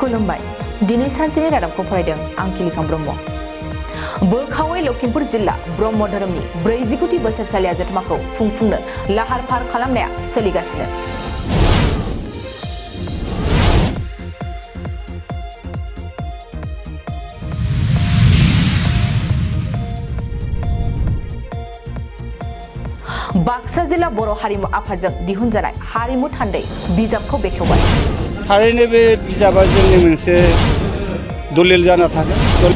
खुलुमबाय दिनै सानसेनि रादाबखौ फरायदों आं किलिकां ब्रह्म। बोखावै लखिमपुर जिल्ला ब्रह्म धोरोमनि 40 कोटी बोसोरसालिया जथुमाखौ खुंफुंनो लाहार फाहार खालामनाया सोलिगासिनो। बाक्सा जिल्ला बर' हारिमु आफादजों दिहुनजानाय हारिमु थान्दै बिजाबखौ बेखेवबाय। थारैनो बे बिजाबा जोंनि मोनसे दलिल जाना थागोन।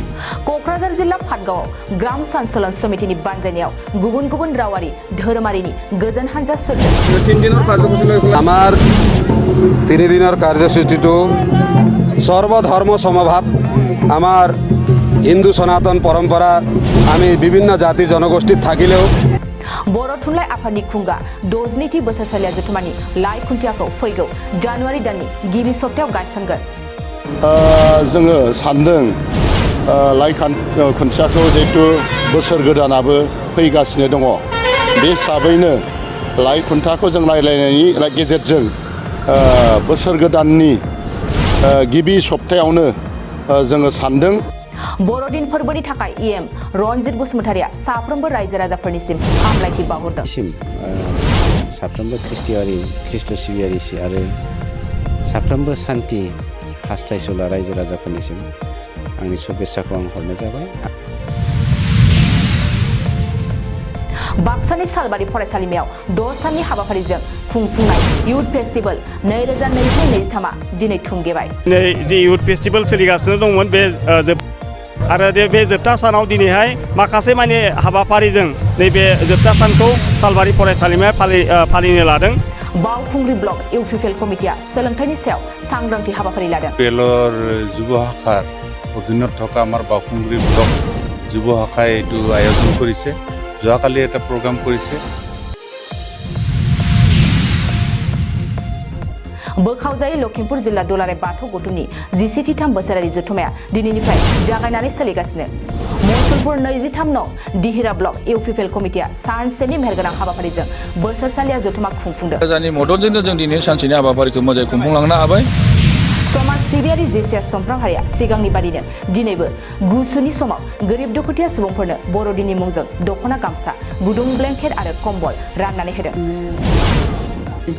क'क्राझार जिल्ला पाटगावआव ग्राम सान्चलन समितिनि बानजायनायाव गुबुन गुबुन रावारि धर्मारिनि गोजोन हान्जा सुरदों। আমার 3 দিনের কার্যসূচিটো সর্বধর্ম সমভাব। আমার হিন্দু সনাতন পরম্পরা আমি বিভিন্ন জাতি জনগোষ্ঠীর থাকিলেও बर' थुनलाइ आफादनि खुंगा 62थि बोसोरसालिया जथुमानि लाइ खुन्थियाखौ फैगौ जानुवारि दाननि गिबि सप्तायाव गायसनगोन। जोङो सान्दों लाइ खुन्थियाखौ जिहेतु बोसोर गोदानाबो फैगासिनो दङ बे हिसाबैनो लाइ खुन्थियाखौ जों रायलायनायनि गेजेरजों बोसोर गोदाननि गिबि सप्तायावनो जोङो सान्दों। बर'दिन फोरबोनि थाखाय इएम रनजित बसुमतारिया साफ्रोमबो रायजो राजाफोरनिसिम हामलायथि बावहरदों। साफ्रोमबो ख्रिस्ट' सिबियारि आरो साफ्रोमबो शान्ति हास्थायसुला रायजो राजाफोरनिसिम आंनि शुभेच्छाखौ आं हरनाय जाबाय। बाक्सानि सालबारि फरायसालिमायाव 6 साननि हाबाफारिजों खुंफुंनाय इयुथ फेस्टिवल 2022-23 दिनै थुंगेबाय। जे इयुथ फेस्टिवल सोलिगासिनो दंमोन बे आरो बे जोबथा सानाव दिनैहाय माखासे माने हाबाफारिजों नैबे जोबथा सानखौ सालबारि फरायसालिमाया फालिनो लादों। बावखुंग्रि ब्लक इउपिपिएल कमिटिया सोलोंथाइनि सायाव सांग्रांथि हाबाफारि लादों। পেলৰ যুৱ শাখাৰ অধীনত থকা আমাৰ বাউখুংগুৰি ব্লক যুৱ শাখাই এইটো আয়োজন কৰিছে। যোৱাকালি এটা প্ৰগ্ৰাম কৰিছে। बोखावजायै लखिमपुर जिल्ला दुलाराय बाथौ गौथुमनि 23 बोसोरारि जथुमाया दिनैनिफ्राय जागायनानै सोलिगासिनो। मसलपुर 23 नं दिहिरा ब्लक इउपिपिएल कमिटिया सानसेनि मेहेरगोनां हाबाफारिजों बोसोरसालिया जथुमा खुंफुंदों। राजानि मददजोंनो जों दिनै सानसेनि हाबाफारिखौ मोजाङै खुंफुंलांनो हाबाय। समाज सिबियारि जेसिया समफ्राम हारिया सिगांनि बादिनो दिनैबो गुसुनि समाव गोरिब दुखुथिया सुबुंफोरनो बर'दिननि मुंजों दख'ना गामसा गुदुं ब्लेंकेट आरो कम्बल राननानै होदों।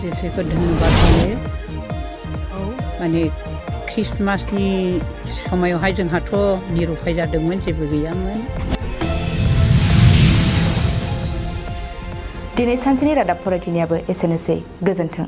जेसेखौ धन्यबाद होयो माने ख्रिस्टमासनि समायावहाय जोंहाथ' निरुफाय जादोंमोन जेबो गैयामोन। दिनै सानसेनि रादाब फरायथिनायाबो एसेनोसै गोजोन्थों।